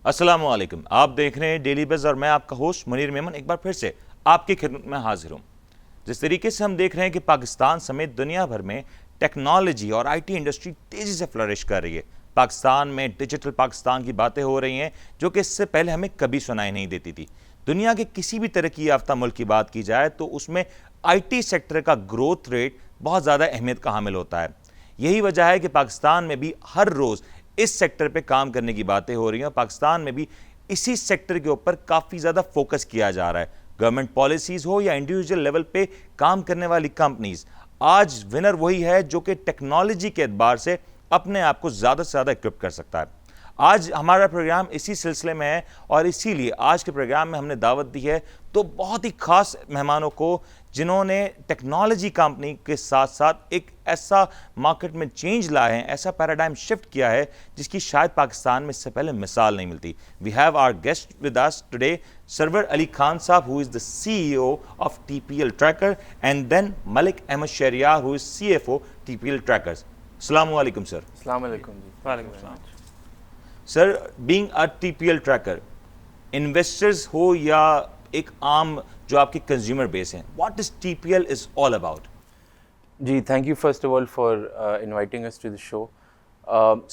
अस्सलाम वालेकुम। आप देख रहे हैं डेली बज़ और मैं आपका होस्ट मुनीर मेमन एक बार फिर से आपकी खिदमत में हाजिर हूं। जिस तरीके से हम देख रहे हैं कि पाकिस्तान समेत दुनिया भर में टेक्नोलॉजी और आईटी इंडस्ट्री तेजी से फ्लरिश कर रही है। पाकिस्तान में डिजिटल पाकिस्तान की बातें हो रही हैं जो कि इससे पहले हमें कभी सुनाई नहीं देती थी। दुनिया के किसी भी तरक्की याफ्ता मुल्क की बात की जाए तो उसमें आईटी सेक्टर का ग्रोथ रेट बहुत ज़्यादा अहमियत का हामिल होता है। यही वजह है कि पाकिस्तान में भी हर रोज़ इस सेक्टर पे काम करने की बातें हो रही हैं। पाकिस्तान में भी इसी सेक्टर के ऊपर काफ़ी ज़्यादा फोकस किया जा रहा है। गवर्नमेंट पॉलिसीज़ हो या इंडिविजुअल लेवल पे काम करने वाली कंपनीज, आज विनर वही है जो कि टेक्नोलॉजी के एतबार से अपने आप को ज़्यादा से ज़्यादा इक्विप कर सकता है। आज हमारा प्रोग्राम इसी सिलसिले में है और इसीलिए आज के प्रोग्राम में हमने दावत दी है तो बहुत ही खास मेहमानों को, जिन्होंने टेक्नोलॉजी कंपनी के साथ साथ एक ऐसा मार्केट में चेंज लाए हैं, ऐसा पैराडाइम शिफ्ट किया है जिसकी शायद पाकिस्तान में इससे पहले मिसाल नहीं मिलती। We have our guest with us today Sarwar Ali Khan sahab, who is the CEO of TPL tracker, and then Malik Ahmed Shahryar, who is CFO TPL trackers. अस्सलाम वालेकुम सर। अस्सलाम वालेकुम जी। वालेकुम सलाम। Sir, being a TPL tracker, investors हो या एक आम जो आपकी कंज्यूमर बेस है, what is TPL is all about? जी, thank you first of all for inviting us to the show.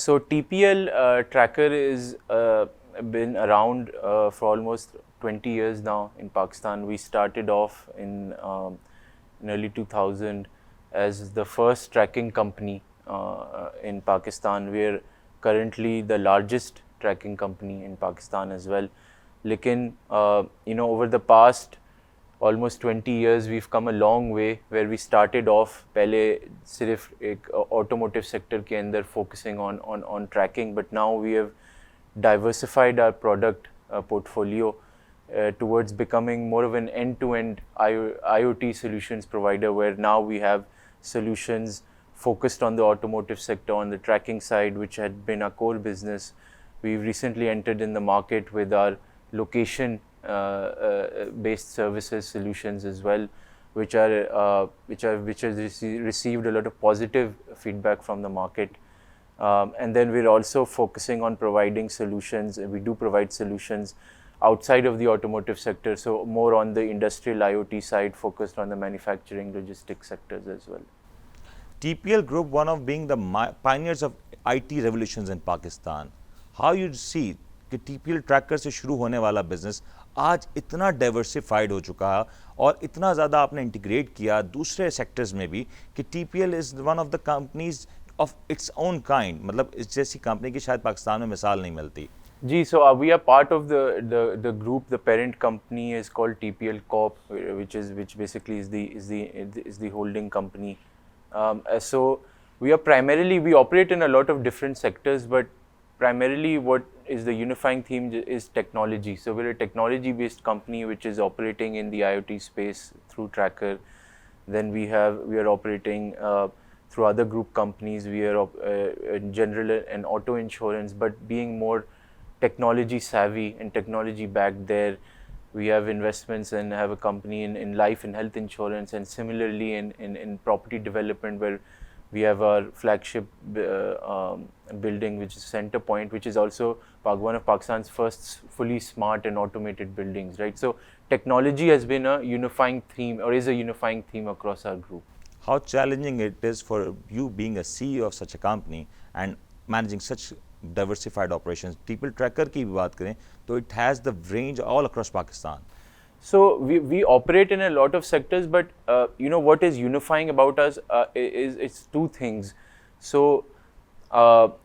So TPL tracker is been around for almost 20 years now in Pakistan. We started off in early 2000 as the first tracking company in Pakistan. We are currently the largest tracking company in Pakistan as well. Lekin over the past almost 20 years we've come a long way, where we started off पहले सिर्फ एक automotive sector के अंदर focusing on tracking, but now we have diversified our product portfolio towards becoming more of an end-to-end IoT solutions provider, where now we have solutions focused on the automotive sector on the tracking side, which had been our core business. We've recently entered in the market with our location based services solutions as well, which has received a lot of positive feedback from the market. And then we're also focusing on providing solutions. We do provide solutions outside of the automotive sector, so more on the industrial IoT side, focused on the manufacturing, logistics sectors as well. TPL Group, one of being the pioneers of IT revolutions in Pakistan, how you see कि TPL tracker से शुरू होने वाला business आज इतना diversified हो चुका है और इतना ज़्यादा आपने इंटीग्रेट किया दूसरे सेक्टर्स में भी कि TPL is one of the companies of its own kind, मतलब इस जैसी कंपनी की शायद पाकिस्तान में मिसाल नहीं मिलती। Gee, so we are part of the group. The parent company is called TPL Corp, which basically is the holding company. So we operate in a lot of different sectors, but primarily what is the unifying theme is technology. So we're a technology-based company which is operating in the IoT space through Tracker. Then we are operating through other group companies. We are in general and auto insurance, but being more technology savvy and technology backed there. We have investments and have a company in life and health insurance, and similarly in property development, where we have our flagship building, which is Center Point, which is also one of Pakistan's first fully smart and automated buildings, right? So technology has been a unifying theme, or is a unifying theme across our group. How challenging it is for you being a CEO of such a company and managing such diversified operations. TPL Tracker की भी बात करें तो it has the range all across Pakistan. So we operate in a lot of sectors, but what is unifying about us is it's two things. So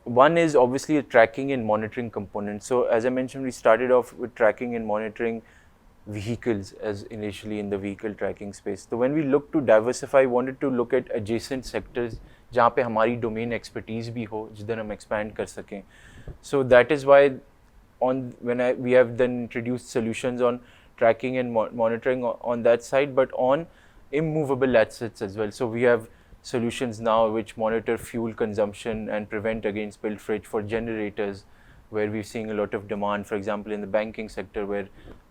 one is obviously a tracking and monitoring component. So as I mentioned, we started off with tracking and monitoring vehicles as initially in the vehicle tracking space. So when we look to diversify, wanted to look at adjacent sectors जहाँ पे हमारी domain expertise भी हो, जिधर हम expand कर सकें. So that is why we have then introduced solutions on tracking and monitoring on that side, but on immovable assets as well. So we have solutions now which monitor fuel consumption and prevent against pilferage for generators, where we're seeing a lot of demand, for example, in the banking sector, where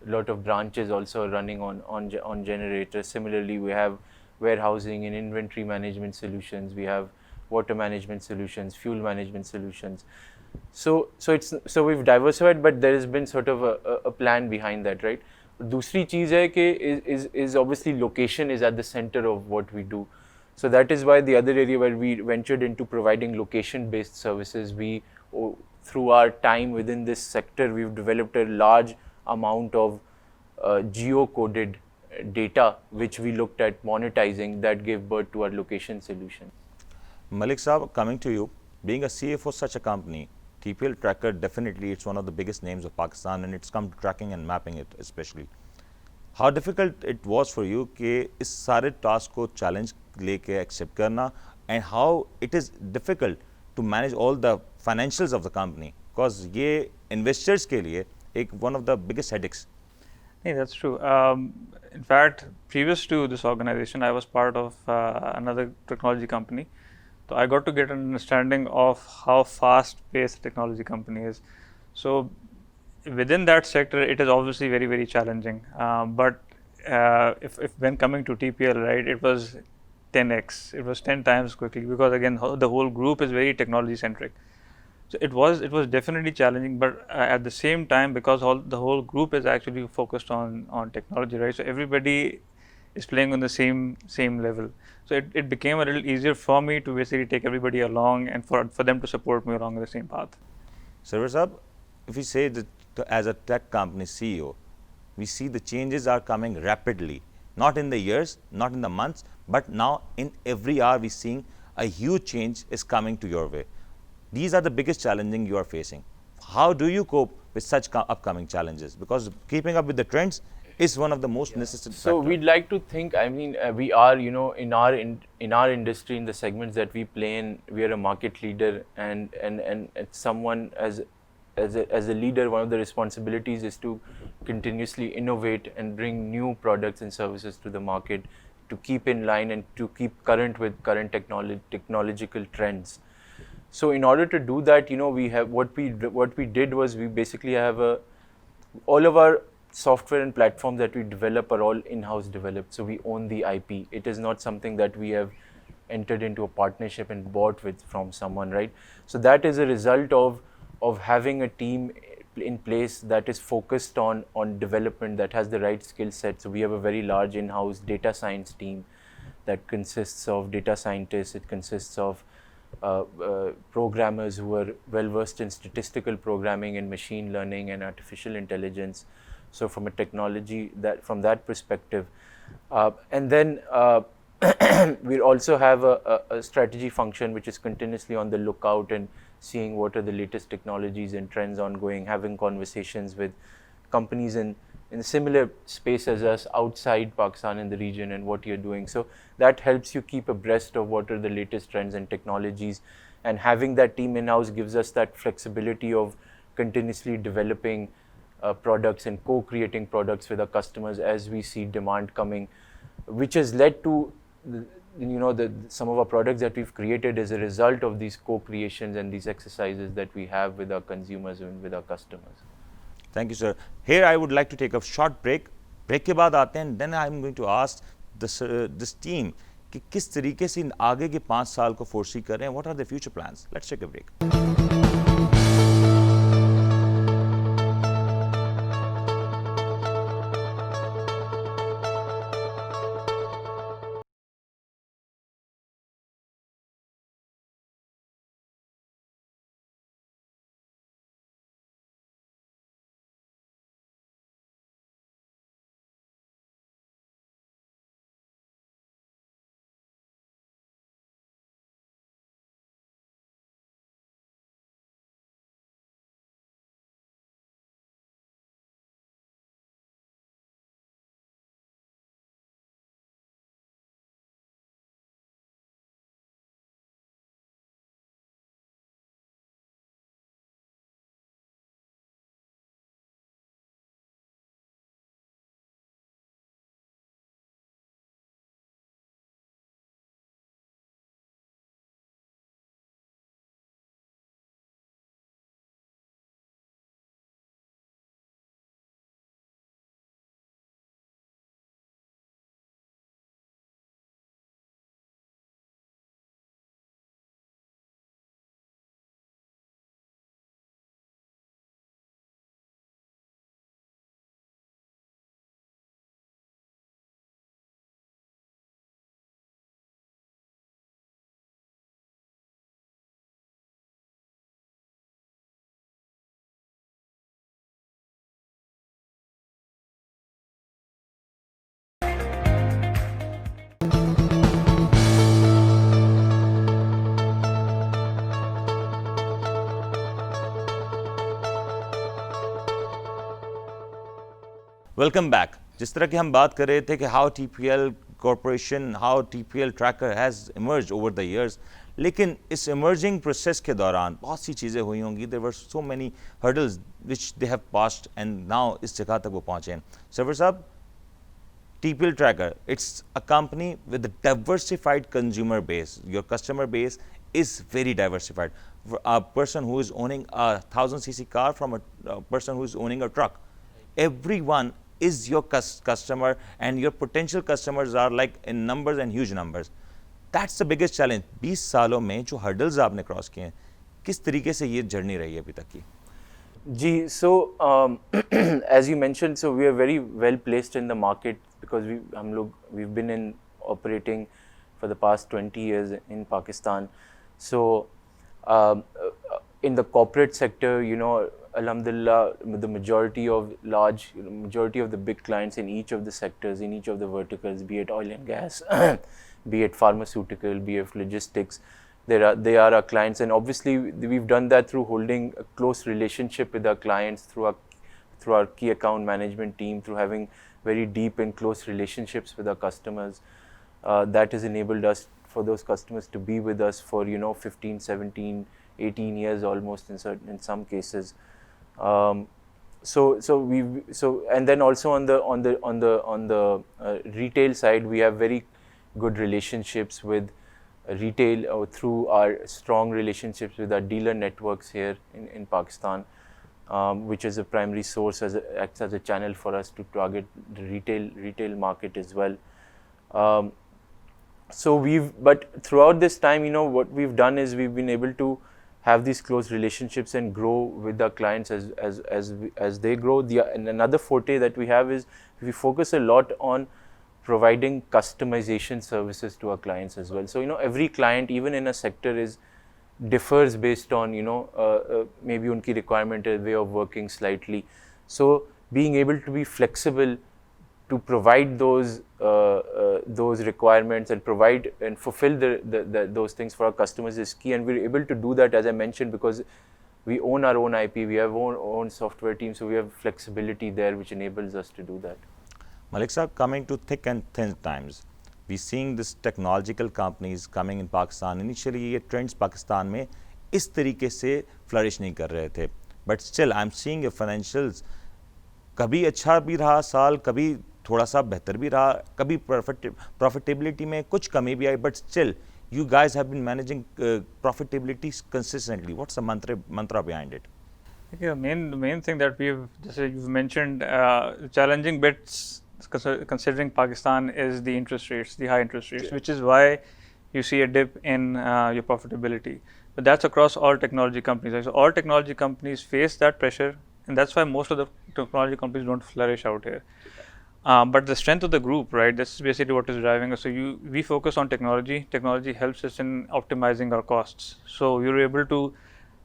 a lot of branches also are running on generators. Similarly, we have warehousing and inventory management solutions. We have water management solutions, fuel management solutions. So we've diversified, but there has been sort of a plan behind that, right? दूसरी चीज़ है कि is obviously location is at the center of what we do. So that is why the other area where we ventured into providing location-based services, through our time within this sector, we've developed a large amount of geo-coded data, which we looked at monetizing, that gave birth to our location solution. Malik Saab, coming to you, being a CFO for such a company, TPL Tracker, definitely it's one of the biggest names of Pakistan, and it's come to tracking and mapping it especially. How difficult it was for you कि इस सारे task को challenge लेके accept करना, and how it is difficult to manage all the financials of the company, because ये investors के लिए एक one of the biggest headaches. Hey, that's true. In fact, previous to this organization, I was part of another technology company. So I got to get an understanding of how fast-paced a technology company is. So within that sector, it is obviously very, very challenging. But if when coming to TPL, right, it was 10x. It was 10 times quickly, because again, the whole group is very technology-centric. So it was definitely challenging, but at the same time, because the whole group is actually focused on technology, right? So everybody is playing on the same level. So it became a little easier for me to basically take everybody along, and for them to support me along the same path. Sarwar Saab, if we say that as a tech company CEO, we see the changes are coming rapidly, not in the years, not in the months, but now in every hour we're seeing a huge change is coming to your way. These are the biggest challenges you are facing. How do you cope with such upcoming challenges? Because keeping up with the trends is one of the most necessary So factor. we'd like to think, I mean, we are, you know, in our industry, in the segments that we play in, we are a market leader, and someone as a leader, one of the responsibilities is to continuously innovate and bring new products and services to the market, to keep in line and to keep current with current technological trends. So in order to do that, you know, we have what we did was we basically have all of our software and platforms that we develop are all in-house developed. So we own the IP. It is not something that we have entered into a partnership and bought with from someone, right? So that is a result of having a team in place that is focused on development, that has the right skill set. So we have a very large in-house data science team that consists of data scientists. It consists of programmers who are well versed in statistical programming and machine learning and artificial intelligence. So from a technology from that perspective, and then we also have a strategy function which is continuously on the lookout and seeing what are the latest technologies and trends ongoing, having conversations with companies in a similar space as us outside Pakistan in the region and what you're doing. So that helps you keep abreast of what are the latest trends and technologies, and having that team in-house gives us that flexibility of continuously developing products and co-creating products with our customers as we see demand coming, which has led to some of our products that we've created as a result of these co-creations and these exercises that we have with our consumers and with our customers. Thank you, sir. Here I would like to take a short break. Break के बाद आते हैं, then I'm going to ask this team कि किस तरीके से इन आगे के 5 साल को foresee कर रहे हैं. What are the future plans? Let's take a break. Welcome back. जिस तरह की हम बात कर रहे थे कि how TPL corporation, how TPL tracker has emerge over the years, लेकिन इस इमर्जिंग प्रोसेस के दौरान बहुत सी चीज़ें हुई होंगी। There were so many hurdles which they have passed and now इस जगह तक वो पहुँचे हैं। सरवर साहब, TPL Tracker, it's a company with a diversified consumer base. Your customer base is very diversified. For a person who is owning a 1000cc car from a person who is owning a truck, everyone is your customer, and your potential customers are like in numbers and huge numbers. That's the biggest challenge. 20 सालों में जो hurdles आपने cross किए हैं, किस तरीके से ये जर्नी रही है अभी तक की? Ji, so as you mentioned, so we are very well placed in the market because we've been in operating for the past 20 years in Pakistan. So in the corporate sector, alhamdulillah, the majority of the big clients in each of the sectors, in each of the verticals, be it oil and gas, be it pharmaceutical, be it logistics, they are our clients, and obviously we've done that through holding a close relationship with our clients, through our key account management team, through having very deep and close relationships with our customers. That has enabled us for those customers to be with us for 15, 17, 18 years almost in some cases. And then also on the retail side, we have very good relationships with retail through our strong relationships with our dealer networks here in Pakistan, which is a primary source, acts as a channel for us to target the retail market as well. But throughout this time, what we've done is we've been able to have these close relationships and grow with our clients as they grow. And another forte that we have is we focus a lot on providing customization services to our clients as well. So every client, even in a sector, differs based on maybe unki requirement, a way of working slightly. So being able to be flexible to provide those requirements and provide and fulfill those things for our customers is key, and we're able to do that, as I mentioned, because we own our own IP, we have our own software team, so we have flexibility there which enables us to do that. Malik Saab, coming to thick and thin times, we're seeing this technological companies coming in Pakistan. Initially ये trends Pakistan में इस तरीके से flourish नहीं कर रहे थे, but still I'm seeing your financials कभी अच्छा भी रहा साल, कभी थोड़ा सा बेहतर भी रहा, कभी profitability में कुछ कमी भी आई, but still you guys have been managing profitability consistently. What's the mantra behind it? The main thing that you've mentioned, challenging bits considering Pakistan is the interest rates, the high interest rates, which is why you see a dip in your profitability. But that's across all technology companies. So all technology companies face that pressure, and that's why most of the technology companies don't flourish out here. But the strength of the group, right? This is basically what is driving us. So we focus on technology. Technology helps us in optimizing our costs. So you're able to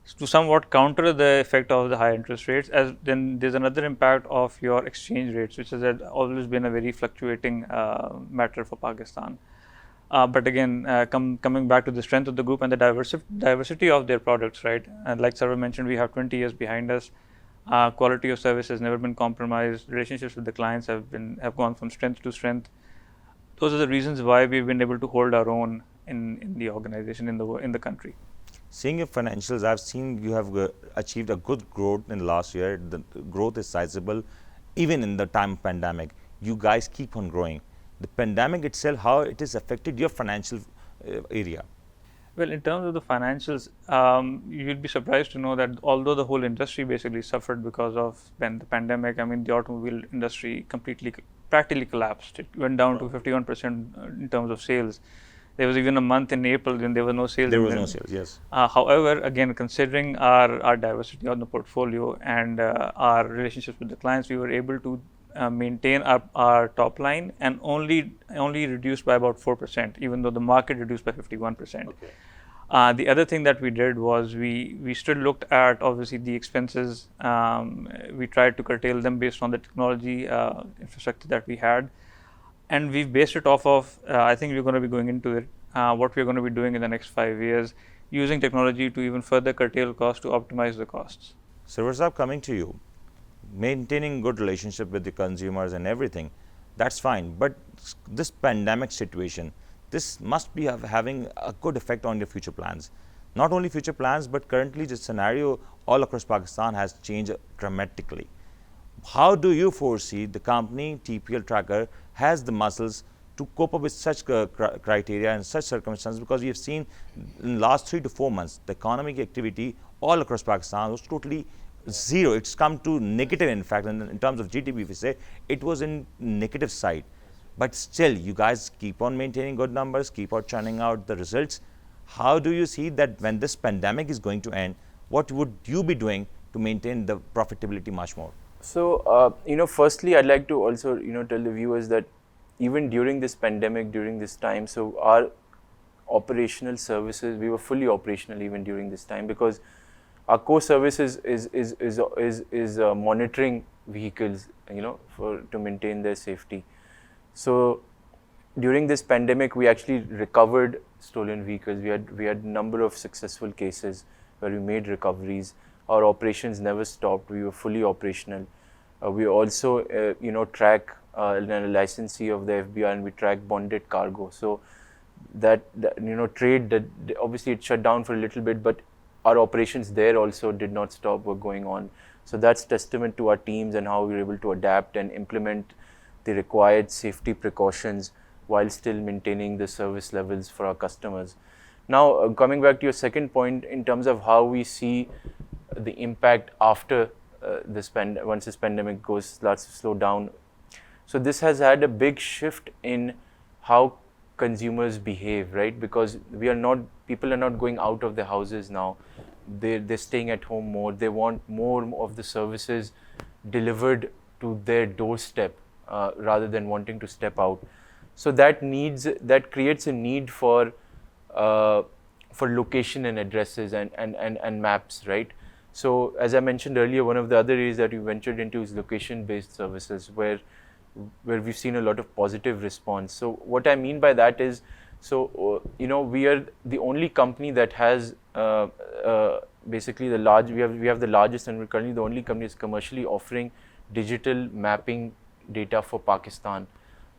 somewhat counter the effect of the high interest rates. As then there's another impact of your exchange rates, which has always been a very fluctuating matter for Pakistan. But again, coming back to the strength of the group and the diversity of their products, right? And like Sarva mentioned, we have 20 years behind us. Quality of service has never been compromised. Relationships with the clients have gone from strength to strength. Those are the reasons why we've been able to hold our own in the organization, in the country. Seeing your financials, I've seen you have achieved a good growth in the last year. The growth is sizable, even in the time of pandemic. You guys keep on growing. The pandemic itself, how it has affected your financial area? Well, in terms of the financials, you'd be surprised to know that although the whole industry basically suffered because of the pandemic, I mean, the automobile industry practically collapsed. It went down to 51% in terms of sales. There was even a month in April when there were no sales. There was no sales, yes. However, again, considering our diversity on the portfolio and our relationships with the clients, we were able to maintain our top line and only reduced by about 4%, even though the market reduced by 51%. Okay. The other thing that we did was we still looked at obviously the expenses. We tried to curtail them based on the technology infrastructure that we had. And we've based it off of, I think we're going to be going into it, what we're going to be doing in the next 5 years, using technology to even further curtail costs to optimize the costs. Sarwar Saab, coming to you. maintaining good relationship with the consumers and everything, that's fine. But this pandemic situation, this must be having a good effect on your future plans. Not only future plans, but currently the scenario all across Pakistan has changed dramatically. How do you foresee the company TPL Tracker has the muscles to cope up with such criteria and such circumstances? Because we have seen in the last 3 to 4 months, the economic activity all across Pakistan was totally zero. It's come to negative, in fact, and in terms of GDP, if we say, it was in negative side. But still, you guys keep on maintaining good numbers, keep on churning out the results. How do you see that when this pandemic is going to end, what would you be doing to maintain the profitability much more? So, firstly, I'd like to also, tell the viewers that even during this pandemic, during this time, so our operational services, we were fully operational even during this time, because our core service is monitoring vehicles, to maintain their safety. So during this pandemic, we actually recovered stolen vehicles. We had a number of successful cases where we made recoveries. Our operations never stopped. We were fully operational. We also, track a licensee of the FBI, and we track bonded cargo. So that trade, that obviously it shut down for a little bit, but our operations there also did not stop, were going on. So that's testament to our teams and how we were able to adapt and implement the required safety precautions while still maintaining the service levels for our customers. Now, coming back to your second point, in terms of how we see the impact after once this pandemic starts to slow down. So this has had a big shift in how consumers behave, right? Because people are not going out of their houses now. They're staying at home more. They want more of the services delivered to their doorstep rather than wanting to step out. So that creates a need for location and addresses and maps, right? So as I mentioned earlier, one of the other areas that we ventured into is location-based services, where we've seen a lot of positive response. So what I mean by that is, we are the only company that has basically we have the largest, and we're currently the only company that's commercially offering digital mapping data for Pakistan.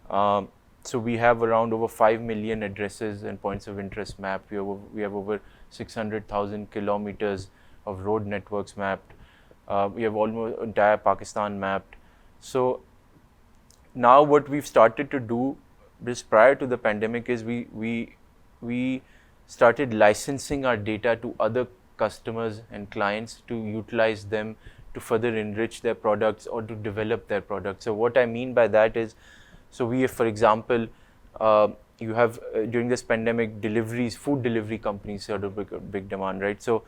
So we have around over 5 million addresses and points of interest mapped. We have over 600,000 kilometers of road networks mapped. We have almost entire Pakistan mapped. So now what we've started to do, just prior to the pandemic, is we started licensing our data to other customers and clients to utilize them to further enrich their products or to develop their products. So what I mean by that is, so we have, for example, you have during this pandemic, food delivery companies sort of big demand, right? So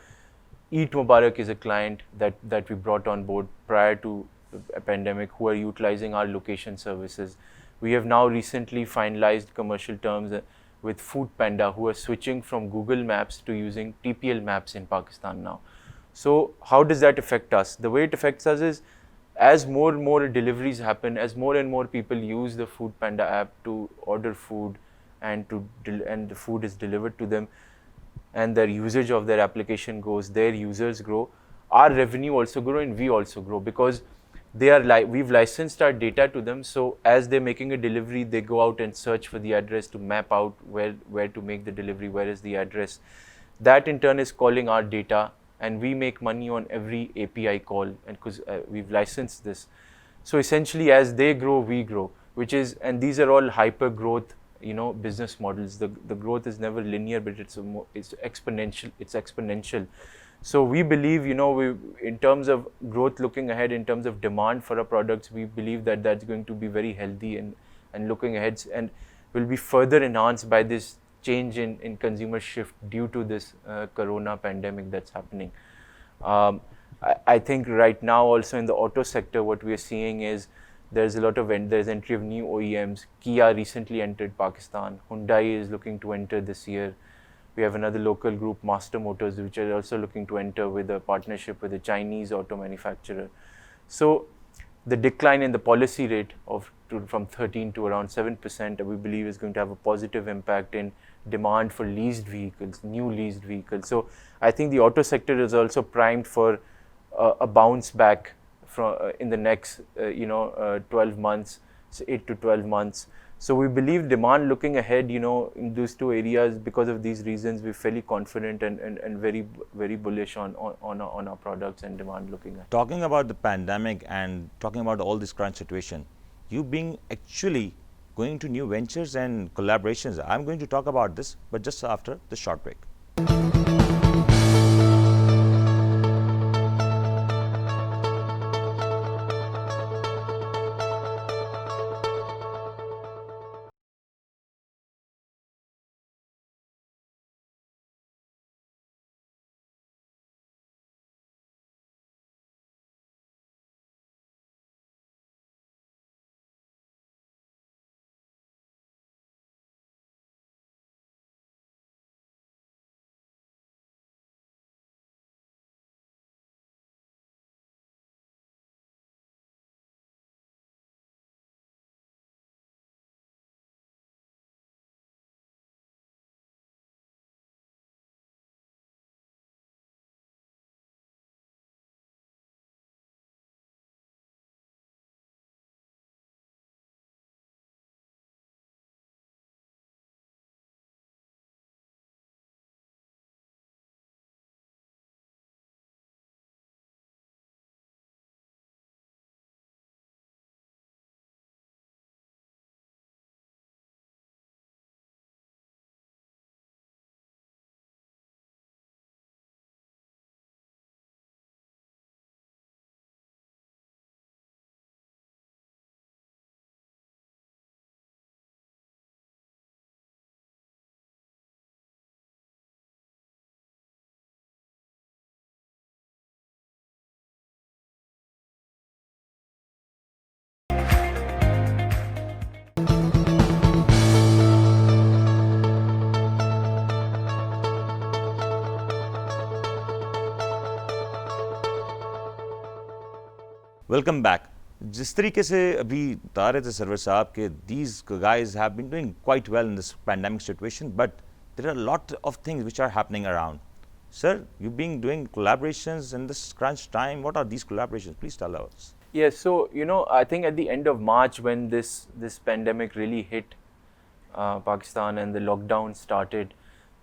Eat Mubarak is a client that we brought on board prior to the pandemic, who are utilizing our location services. We have now recently finalized commercial terms with Food Panda, who are switching from Google Maps to using TPL Maps in Pakistan now. So how does that affect us? The way it affects us is, as more and more deliveries happen, as more and more people use the Food Panda app to order food and the food is delivered to them, and their usage of their application goes, their users grow, our revenue also grow, and we also grow, because we've licensed our data to them. So as they're making a delivery, they go out and search for the address to map out where to make the delivery, where is the address. That in turn is calling our data, and we make money on every API call, and because we've licensed this. So essentially, as they grow, we grow, and these are all hyper growth, business models. The growth is never linear, but it's exponential. It's exponential. So we believe, in terms of growth looking ahead, in terms of demand for our products, we believe that that's going to be very healthy and looking ahead, and will be further enhanced by this change in consumer shift due to this corona pandemic that's happening. I think right now also in the auto sector, what we are seeing is there's entry of new OEMs. Kia recently entered Pakistan. Hyundai is looking to enter this year. We have another local group, Master Motors, which are also looking to enter with a partnership with a Chinese auto manufacturer. So the decline in the policy rate from 13 to around 7%, we believe is going to have a positive impact in demand for leased vehicles, new leased vehicles. So I think the auto sector is also primed for a bounce back in the next 12 months, so 8 to 12 months. So we believe demand looking ahead, in those two areas, because of these reasons, we're fairly confident and very bullish on our products and demand looking ahead. Talking about the pandemic and talking about all this current situation, you being actually going to new ventures and collaborations. I'm going to talk about this, but just after the short break. Welcome back. जिस तरीके से अभी बता रहे थे server साहब के these guys have been doing quite well in this pandemic situation, but there are a lot of things which are happening around. Sir, you've been doing collaborations in this crunch time. What are these collaborations? Please tell us. Yes, so I think at the end of March, when this pandemic really hit Pakistan and the lockdown started,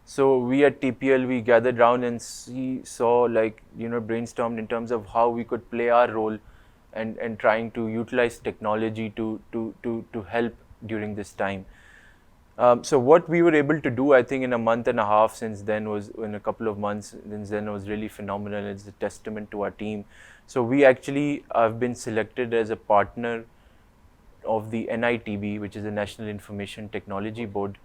so we at TPL, we gathered around and saw brainstormed in terms of how we could play our role and trying to utilize technology to help during this time. So what we were able to do, I think, in a month and a half since then in a couple of months since then was really phenomenal. It's a testament to our team. So we actually have been selected as a partner of the NITB, which is the National Information Technology Board,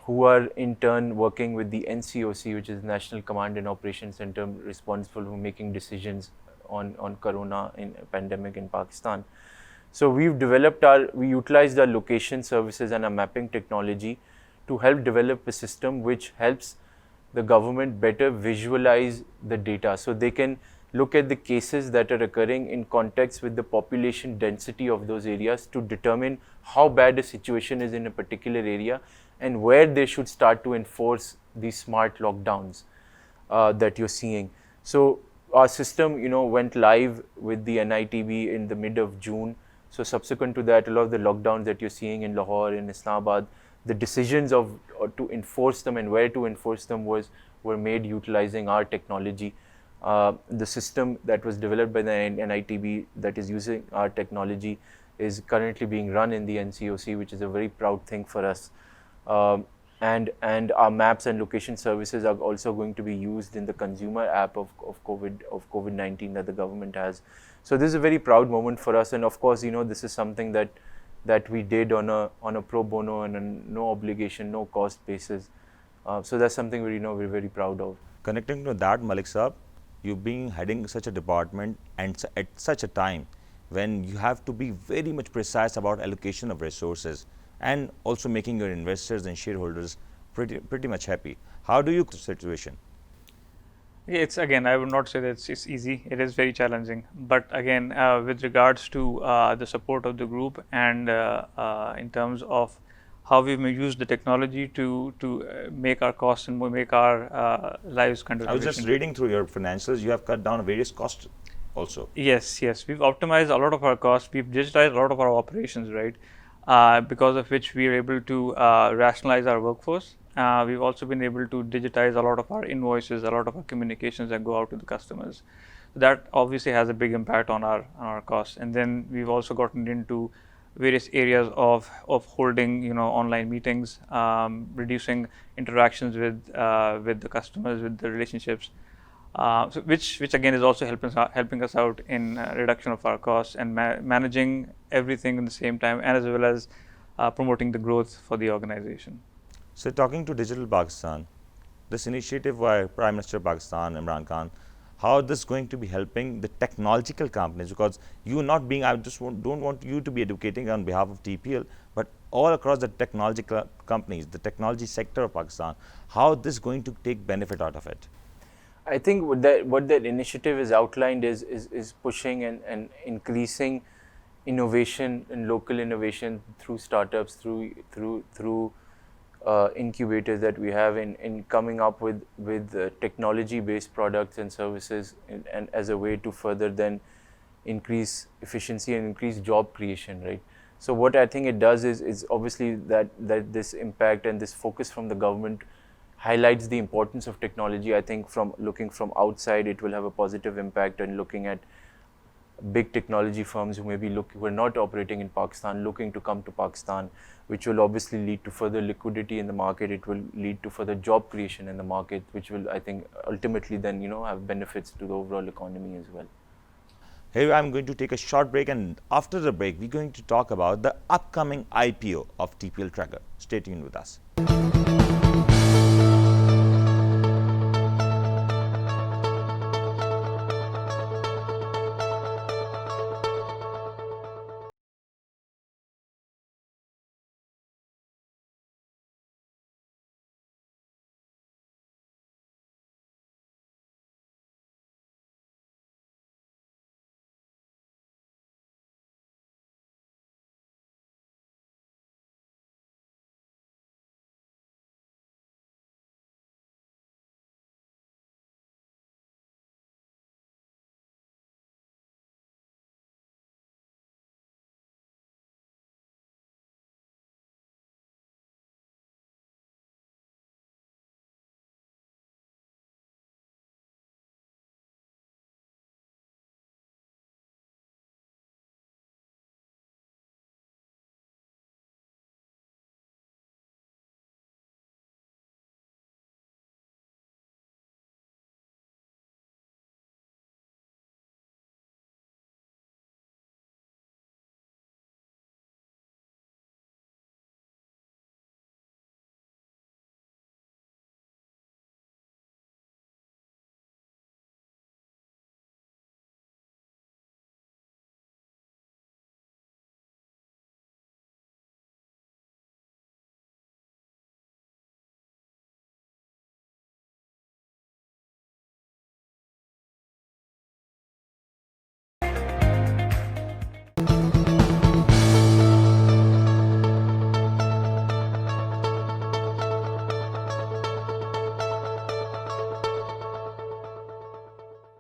who are in turn working with the NCOC, which is National Command and Operations Center, responsible for making decisions on corona pandemic in Pakistan. So we utilized our location services and our mapping technology to help develop a system which helps the government better visualize the data, so they can look at the cases that are occurring in context with the population density of those areas to determine how bad a situation is in a particular area and where they should start to enforce these smart lockdowns that you're seeing. So our system, went live with the NITB in the mid of June. So subsequent to that, a lot of the lockdowns that you're seeing in Lahore, in Islamabad, the decisions to enforce them and where to enforce them were made utilizing our technology. The system that was developed by the NITB that is using our technology is currently being run in the NCOC, which is a very proud thing for us. And our maps and location services are also going to be used in the consumer app of COVID-19 that the government has. So this is a very proud moment for us, and of course, this is something that we did on a pro bono and a no obligation, no cost basis. So that's something we're very proud of. Connecting to that, Malik Saab, you being heading such a department and at such a time when you have to be very much precise about allocation of resources and also making your investors and shareholders pretty much happy. How do you the situation? It's again, I would not say that it's easy. It is very challenging. But again, with regards to the support of the group and in terms of how we may use the technology to make our costs and make our lives kind of. I was just reading through your financials. You have cut down various costs. also. Yes, yes. We've optimized a lot of our costs. We've digitized a lot of our operations, right? Because of which we are able to rationalize our workforce. We've also been able to digitize a lot of our invoices, a lot of our communications that go out to the customers. That obviously has a big impact on our costs. And then we've also gotten into various areas of holding, online meetings, reducing interactions with the customers, with the relationships. So which again is also helping us out in reduction of our costs and managing everything in the same time, and as well as promoting the growth for the organization. So talking to Digital Pakistan, this initiative by Prime Minister of Pakistan, Imran Khan, how this going to be helping the technological companies? Because you not being, I just don't want you to be educating on behalf of TPL, but all across the technological companies, the technology sector of Pakistan, how this going to take benefit out of it? I think what that initiative is outlined is pushing and increasing innovation and local innovation through startups, through incubators that we have in coming up with technology-based products and services, and as a way to further then increase efficiency and increase job creation, right? So what I think it does is obviously that this impact and this focus from the government highlights the importance of technology. I think from looking from outside, it will have a positive impact, and looking at big technology firms who maybe who are not operating in Pakistan, looking to come to Pakistan, which will obviously lead to further liquidity in the market. It will lead to further job creation in the market, which will, I think, ultimately then, have benefits to the overall economy as well. Here I'm going to take a short break, and after the break, we're going to talk about the upcoming IPO of TPL Tracker. Stay tuned with us.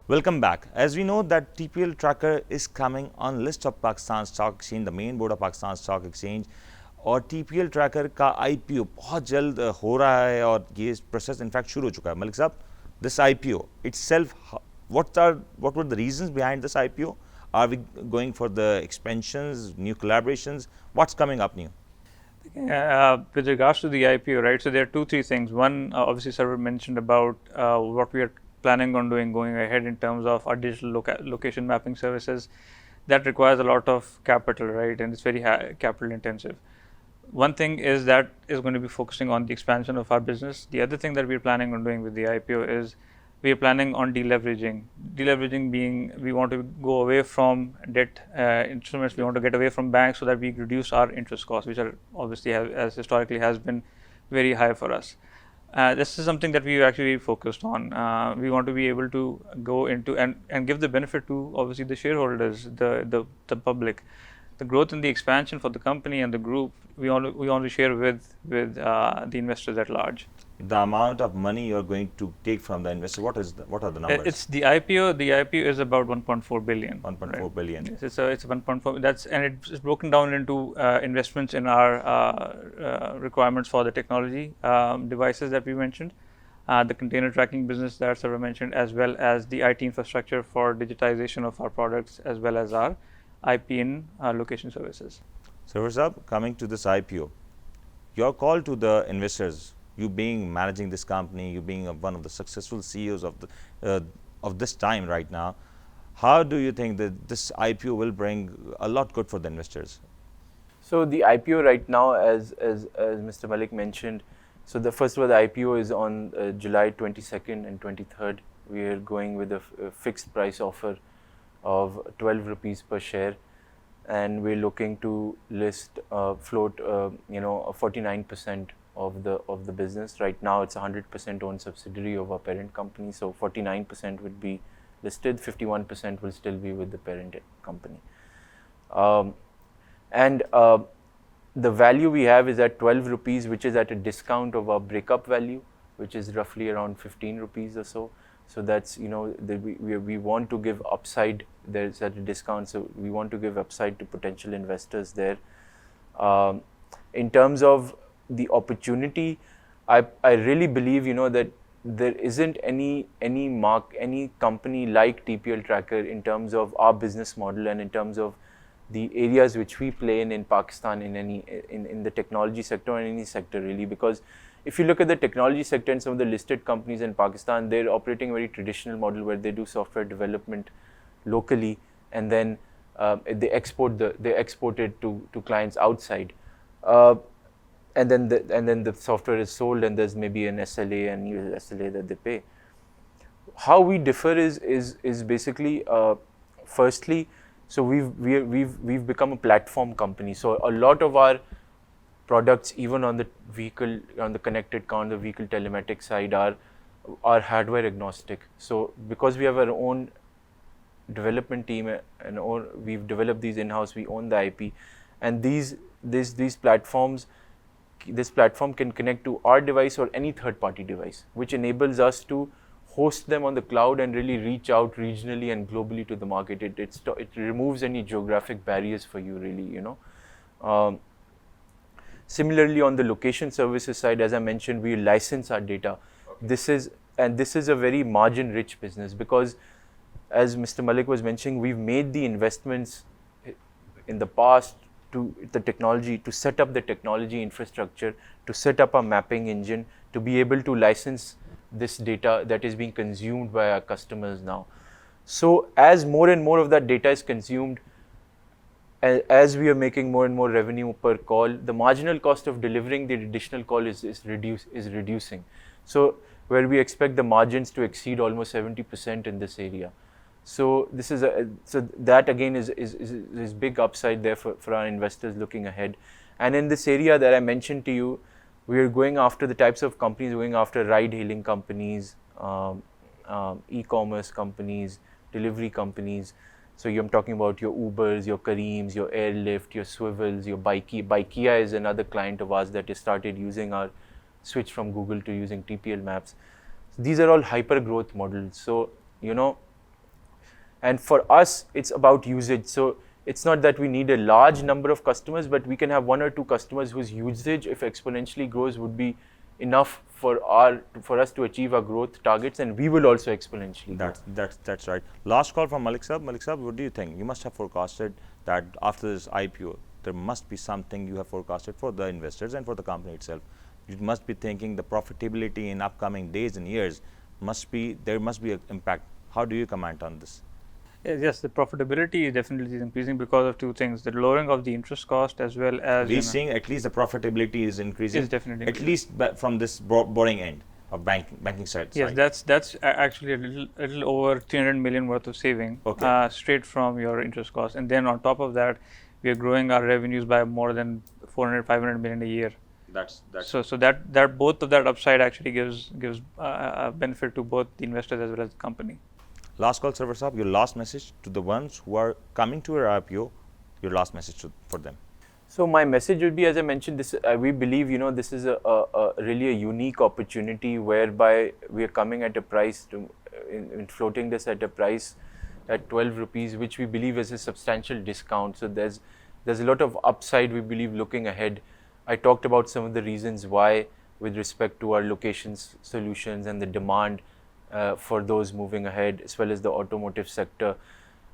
Welcome back. As we know that TPL Tracker is coming on list of Pakistan Stock Exchange, the main board of Pakistan Stock Exchange, और TPL Tracker का IPO बहुत जल्द हो रहा है और ये process in fact शुरू हो चुका है. मलिक साहब, this IPO itself, what were the reasons behind this IPO? Are we going for the expansions, new collaborations? What's coming up new? With regards to the IPO, right? So there are 2-3 things. One, obviously, Sarwar mentioned about what we are planning on doing going ahead in terms of our digital location mapping services. That requires a lot of capital, right? And it's very capital intensive. One thing is that is going to be focusing on the expansion of our business. The other thing that we're planning on doing with the IPO is we are planning on deleveraging. Deleveraging being we want to go away from debt instruments. We want to get away from banks so that we reduce our interest costs, which are obviously as historically has been very high for us. This is something that we've actually focused on. We want to be able to go into and give the benefit to obviously the shareholders, the public. The growth and the expansion for the company and the group, we want to share with the investors at large. The amount of money you're going to take from the investor, what are the numbers? It's the IPO. The IPO is about 1.4 billion. 1.4 billion. Yes, it's 1.4. And it's broken down into investments in our requirements for the technology devices that we mentioned, the container tracking business that Sarva mentioned, as well as the IT infrastructure for digitization of our products, as well as our IP in location services. So, Sahab, coming to this IPO, your call to the investors, you being managing this company, you being one of the successful CEOs of this time right now, how do you think that this IPO will bring a lot good for the investors? So the IPO right now, as Mr. Malik mentioned, so the first of all, the IPO is on July 22nd and 23rd. We are going with a fixed price offer of 12 rupees per share, and we're looking to list float 49% of the business. Right now it's 100% owned subsidiary of our parent company, so 49% would be listed, 51% will still be with the parent company. And the value we have is at 12 rupees, which is at a discount of our breakup value, which is roughly around 15 rupees or so. So that's, we want to give upside. There's at a discount, so we want to give upside to potential investors there. In terms of the opportunity, I really believe, that there isn't any company like TPL Tracker in terms of our business model and in terms of the areas which we play in Pakistan, in the technology sector or in any sector really. Because if you look at the technology sector and some of the listed companies in Pakistan, they're operating a very traditional model where they do software development locally, and then they export it to clients outside, and then the software is sold, and there's maybe an SLA and SLA that they pay. How we differ is basically, firstly, so we've become a platform company. So a lot of our products, even on the vehicle, on the connected car, on the vehicle telematics side, are hardware agnostic. So because we have our own development team and we've developed these in-house, we own the IP, and these platforms, this platform can connect to our device or any third-party device, which enables us to host them on the cloud and really reach out regionally and globally to the market. It removes any geographic barriers for you, really. Similarly, on the location services side, as I mentioned, we license our data. Okay. This is a very margin-rich business, because, as Mr. Malik was mentioning, we've made the investments in the past to the technology, to set up the technology infrastructure, to set up a mapping engine, to be able to license this data that is being consumed by our customers now. So as more and more of that data is consumed, as we are making more and more revenue per call, the marginal cost of delivering the additional call is reducing. So where we expect the margins to exceed almost 70% in this area. So this is so that again is big upside there for our investors looking ahead. And in this area that I mentioned to you, we are going after the types of companies, going after ride-hailing companies, e-commerce companies, delivery companies. So I'm talking about your Ubers, your Careems, your Airlift, your Swivels, your Bikey. Bikea is another client of ours that has started using our switch from Google to using TPL Maps. So these are all hyper growth models. So, and for us, it's about usage. So it's not that we need a large number of customers, but we can have one or two customers whose usage, if exponentially grows, would be enough for us to achieve our growth targets, and we will also exponentially grow. That's right. Last call from Malik Sahab. Malik Sahab, what do you think? You must have forecasted that after this IPO, there must be something you have forecasted for the investors and for the company itself. You must be thinking the profitability in upcoming days and years there must be an impact. How do you comment on this? Yes, the profitability definitely is increasing because of two things: the lowering of the interest cost, as well as we're seeing at least the profitability is increasing. Is definitely at least from this borrowing end of banking side. Yes, that's actually a little over 300 million worth of saving, okay, straight from your interest cost. And then on top of that, we are growing our revenues by more than 500 million a year. So that both of that upside actually gives a benefit to both the investors as well as the company. Last call, Sarwar Sahab, your last message to the ones who are coming to your IPO, your last message for them. So my message would be, as I mentioned, this we believe, you know, this is a really a unique opportunity whereby we are coming at a price to in floating this at a price at 12 rupees, which we believe is a substantial discount. So there's a lot of upside, we believe, looking ahead. I talked about some of the reasons why with respect to our locations solutions and the demand for those moving ahead, as well as the automotive sector.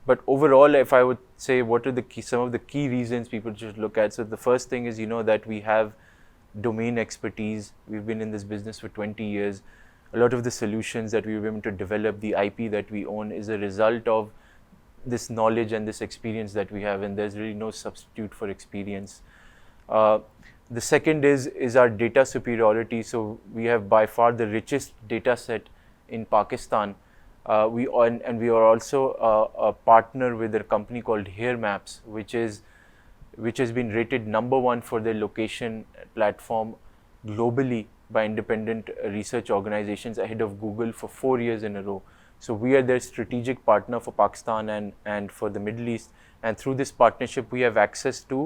But overall, if I would say what are some of the key reasons people should look at. So the first thing is, you know, that we have domain expertise. We've been in this business for 20 years. A lot of the solutions that we were able to develop, the IP that we own, is a result of this knowledge and this experience that we have, and there's really no substitute for experience. The second is our data superiority. So we have by far the richest data set in Pakistan. We are also a partner with a company called Here Maps, which has been rated #1 for their location platform globally by independent research organizations, ahead of Google for 4 years in a row. So we are their strategic partner for Pakistan and for the Middle East. And through this partnership, we have access to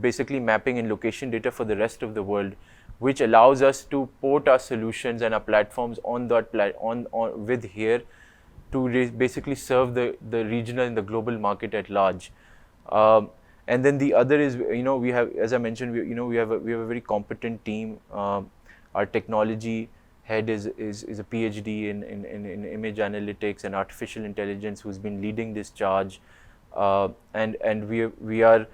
basically mapping and location data for the rest of the world, which allows us to port our solutions and our platforms on that with Here to basically serve the regional and the global market at large. And then the other is, you know, we have, as I mentioned, we have a very competent team. Our technology head is a PhD in image analytics and artificial intelligence, who's been leading this charge. And we are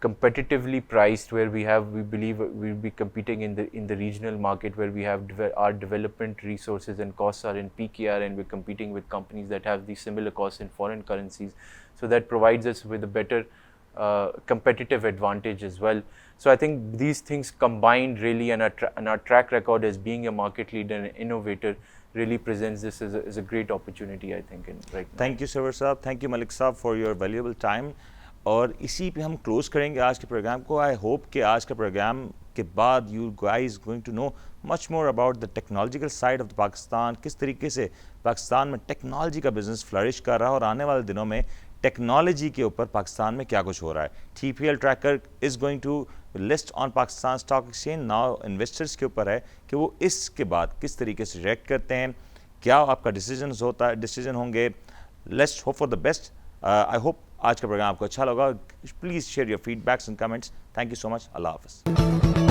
competitively priced, where we believe we'll be competing in the regional market, where we have our development resources and costs are in PKR, and we're competing with companies that have these similar costs in foreign currencies. So that provides us with a better competitive advantage as well. So I think these things combined really, and our track record as being a market leader and innovator, really presents this as a great opportunity, I think, right now. Thank you Sarwar साहब, thank you Malik साहब for your valuable time. और इसी पे हम close करेंगे आज के programme को। आई होप कि आज के प्रोग्राम के बाद you guys going to know much more about the technological side of the Pakistan, किस तरीके से पाकिस्तान में टेक्नोलॉजी का बिजनेस फ्लरिश कर रहा है और आने वाले दिनों में टेक्नोलॉजी के ऊपर पाकिस्तान में क्या कुछ हो रहा है। TPL tracker is going to list on Pakistan stock exchange. Now investors के ऊपर है कि वो इसके बाद किस तरीके से रिएक्ट करते हैं, क्या आपका डिसीजन होंगे। Let's hope for the best. I hope आज का प्रोग्राम आपको अच्छा लगा। Please share your feedbacks and comments. Thank you so much. अल्लाह हाफ़िज़।